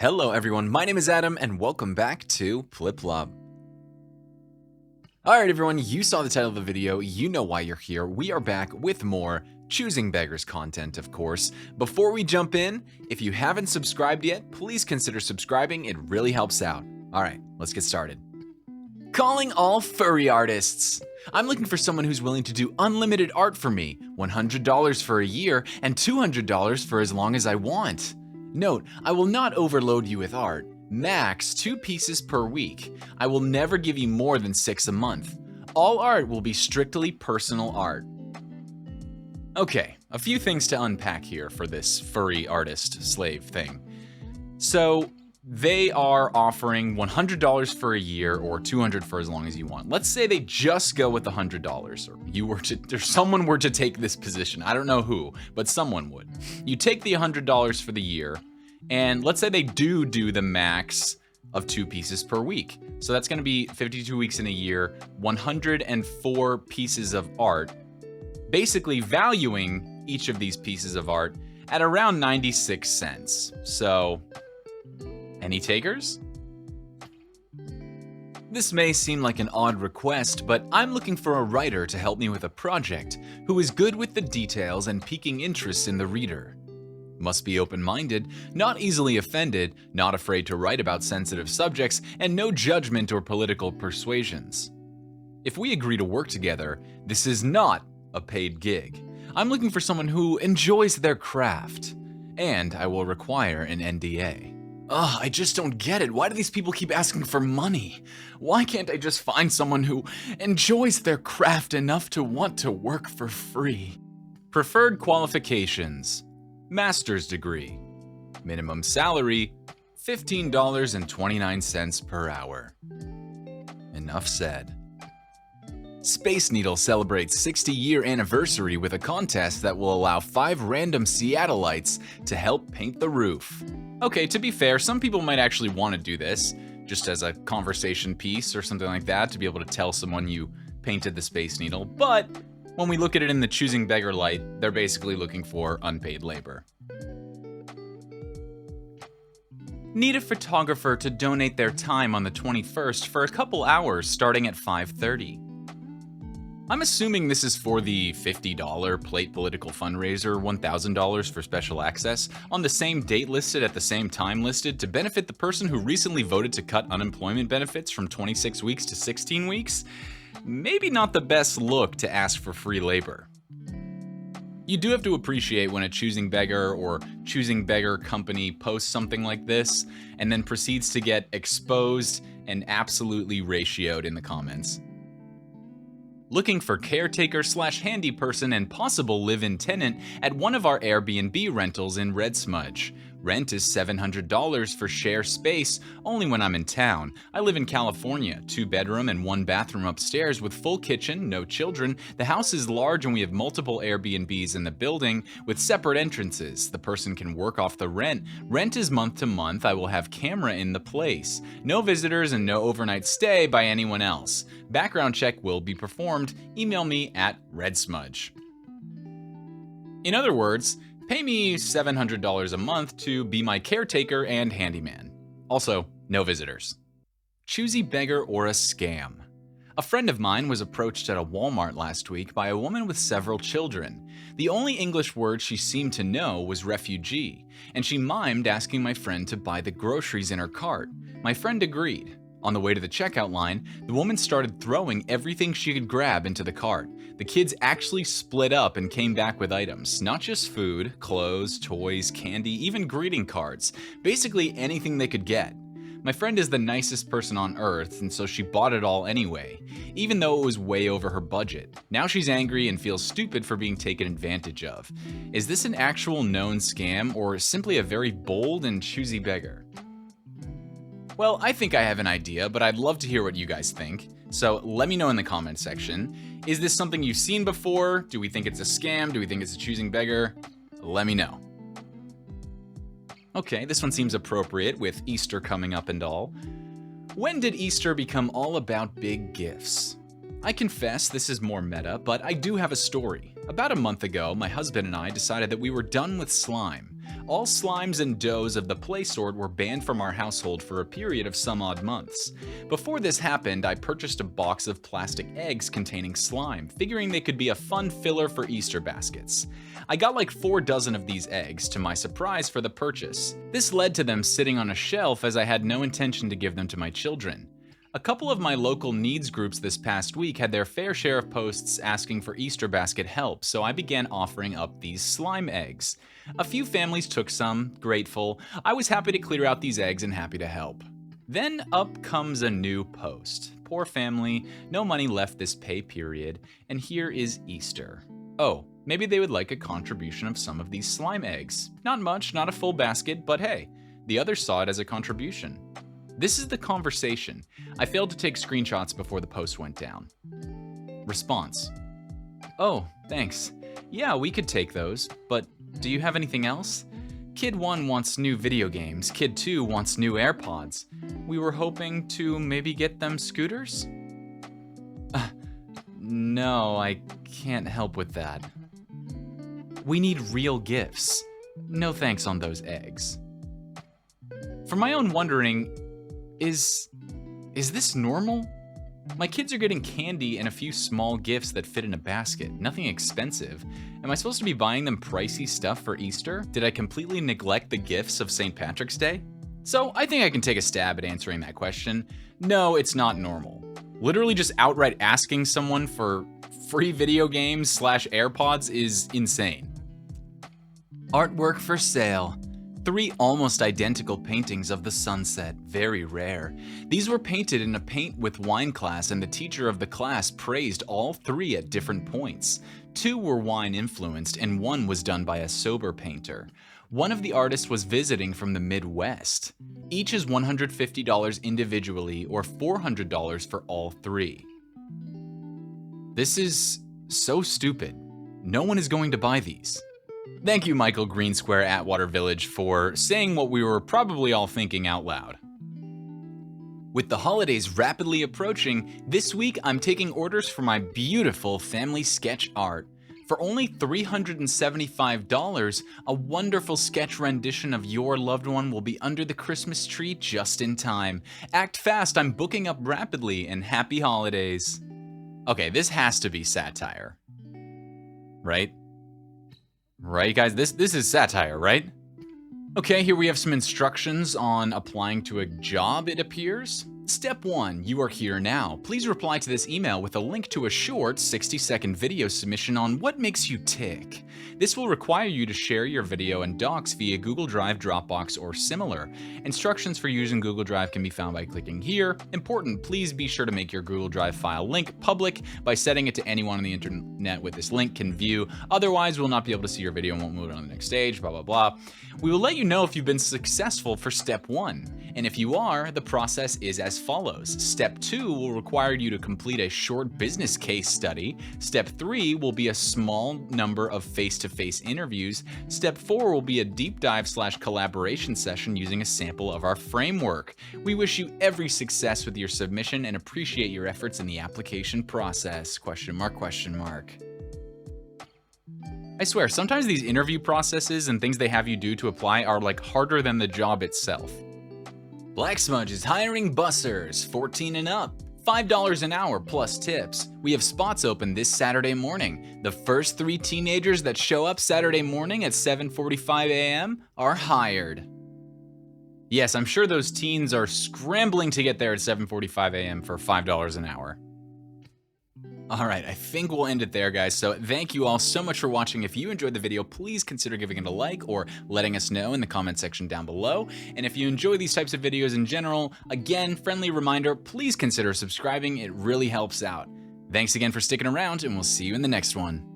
Hello everyone, my name is Adam and welcome back to pliplop. Alright everyone, you saw the title of the video, you know why you're here. We are back with more Choosing Beggars content, of course. Before we jump in, if you haven't subscribed yet, please consider subscribing, it really helps out. Alright, let's get started. Calling all furry artists! I'm looking for someone who's willing to do unlimited art for me, $100 for a year, and $200 for as long as I want. Note, I will not overload you with art. Max 2 pieces per week. I will never give you more than 6 a month. All art will be strictly personal art. Okay, a few things to unpack here for this furry artist slave thing. So, they are offering $100 for a year or $200 for as long as you want. Let's say they just go with the $100, or someone were to take this position. I don't know who, but someone would. You take the $100 for the year, and let's say they do the max of 2 pieces per week. So that's gonna be 52 weeks in a year, 104 pieces of art, basically valuing each of these pieces of art at around 96 cents. So, any takers? This may seem like an odd request, but I'm looking for a writer to help me with a project who is good with the details and piquing interest in the reader. Must be open-minded, not easily offended, not afraid to write about sensitive subjects, and no judgment or political persuasions. If we agree to work together, this is not a paid gig. I'm looking for someone who enjoys their craft, and I will require an NDA. Ugh, I just don't get it. Why do these people keep asking for money? Why can't I just find someone who enjoys their craft enough to want to work for free? Preferred qualifications: master's degree. Minimum salary: $15.29 per hour. Enough said. Space Needle celebrates 60-year anniversary with a contest that will allow 5 random Seattleites to help paint the roof. Okay, to be fair, some people might actually want to do this, just as a conversation piece or something like that, to be able to tell someone you painted the Space Needle, but when we look at it in the Choosing Beggar light, they're basically looking for unpaid labor. Need a photographer to donate their time on the 21st for a couple hours starting at 5:30. I'm assuming this is for the $50 Plate Political fundraiser, $1,000 for special access, on the same date listed at the same time listed to benefit the person who recently voted to cut unemployment benefits from 26 weeks to 16 weeks? Maybe not the best look to ask for free labor. You do have to appreciate when a Choosing Beggar or Choosing Beggar company posts something like this and then proceeds to get exposed and absolutely ratioed in the comments. Looking for caretaker/handy person and possible live-in tenant at one of our Airbnb rentals in Red Smudge. Rent is $700 for share space, only when I'm in town. I live in California, 2-bedroom and 1 bathroom upstairs with full kitchen, no children. The house is large and we have multiple Airbnbs in the building with separate entrances. The person can work off the rent. Rent is month to month. I will have camera in the place. No visitors and no overnight stay by anyone else. Background check will be performed. Email me at redsmudge. In other words, pay me $700 a month to be my caretaker and handyman. Also, no visitors. Choosy Beggar or a scam. A friend of mine was approached at a Walmart last week by a woman with several children. The only English word she seemed to know was refugee, and she mimed asking my friend to buy the groceries in her cart. My friend agreed. On the way to the checkout line, the woman started throwing everything she could grab into the cart. The kids actually split up and came back with items, not just food, clothes, toys, candy, even greeting cards, basically anything they could get. My friend is the nicest person on earth, and so she bought it all anyway, even though it was way over her budget. Now she's angry and feels stupid for being taken advantage of. Is this an actual known scam or simply a very bold and choosy beggar? Well, I think I have an idea, but I'd love to hear what you guys think. So let me know in the comments section. Is this something you've seen before? Do we think it's a scam? Do we think it's a choosing beggar? Let me know. Okay, this one seems appropriate with Easter coming up and all. When did Easter become all about big gifts? I confess this is more meta, but I do have a story. About a month ago, my husband and I decided that we were done with slime. All slimes and doughs of the play sort were banned from our household for a period of some odd months. Before this happened, I purchased a box of plastic eggs containing slime, figuring they could be a fun filler for Easter baskets. I got like 4 dozen of these eggs, to my surprise, for the purchase. This led to them sitting on a shelf as I had no intention to give them to my children. A couple of my local needs groups this past week had their fair share of posts asking for Easter basket help, so I began offering up these slime eggs. A few families took some, grateful. I was happy to clear out these eggs and happy to help. Then up comes a new post. Poor family, no money left this pay period, and here is Easter. Oh, maybe they would like a contribution of some of these slime eggs. Not much, not a full basket, but hey, the others saw it as a contribution. This is the conversation. I failed to take screenshots before the post went down. Response. Oh, thanks. Yeah, we could take those, but do you have anything else? Kid 1 wants new video games, Kid 2 wants new Airpods. We were hoping to maybe get them scooters? No, I can't help with that. We need real gifts. No thanks on those eggs. For my own wondering, is this normal? My kids are getting candy and a few small gifts that fit in a basket, nothing expensive. Am I supposed to be buying them pricey stuff for Easter? Did I completely neglect the gifts of St. Patrick's Day? So I think I can take a stab at answering that question. No, it's not normal. Literally just outright asking someone for free video games / AirPods is insane. Artwork for sale. 3 almost identical paintings of the sunset, very rare. These were painted in a paint with wine class, and the teacher of the class praised all 3 at different points. 2 were wine influenced and 1 was done by a sober painter. One of the artists was visiting from the Midwest. Each is $150 individually or $400 for all 3. This is so stupid. No one is going to buy these. Thank you, Michael Greensquare Atwater Village, for saying what we were probably all thinking out loud. With the holidays rapidly approaching, this week I'm taking orders for my beautiful family sketch art. For only $375, a wonderful sketch rendition of your loved one will be under the Christmas tree just in time. Act fast, I'm booking up rapidly, and happy holidays. Okay, this has to be satire. Right? Right, guys? This is satire, right? Okay, here we have some instructions on applying to a job, it appears. Step 1, you are here now. Please reply to this email with a link to a short 60-second video submission on what makes you tick. This will require you to share your video and docs via Google Drive, Dropbox, or similar. Instructions for using Google Drive can be found by clicking here. Important, please be sure to make your Google Drive file link public by setting it to anyone on the internet with this link can view. Otherwise, we'll not be able to see your video and won't move it on the next stage, blah, blah, blah. We will let you know if you've been successful for step 1. And if you are, the process is as follows. Step 2 will require you to complete a short business case study. Step 3 will be a small number of face-to-face interviews. Step 4 will be a deep dive / collaboration session using a sample of our framework. We wish you every success with your submission and appreciate your efforts in the application process. ? I swear, sometimes these interview processes and things they have you do to apply are like harder than the job itself. Black Smudge is hiring bussers, 14 and up, $5 an hour plus tips. We have spots open this Saturday morning. The first 3 teenagers that show up Saturday morning at 7:45 a.m. are hired. Yes, I'm sure those teens are scrambling to get there at 7:45 a.m. for $5 an hour. Alright, I think we'll end it there, guys, so thank you all so much for watching. If you enjoyed the video, please consider giving it a like or letting us know in the comment section down below. And if you enjoy these types of videos in general, again, friendly reminder, please consider subscribing. It really helps out. Thanks again for sticking around, and we'll see you in the next one.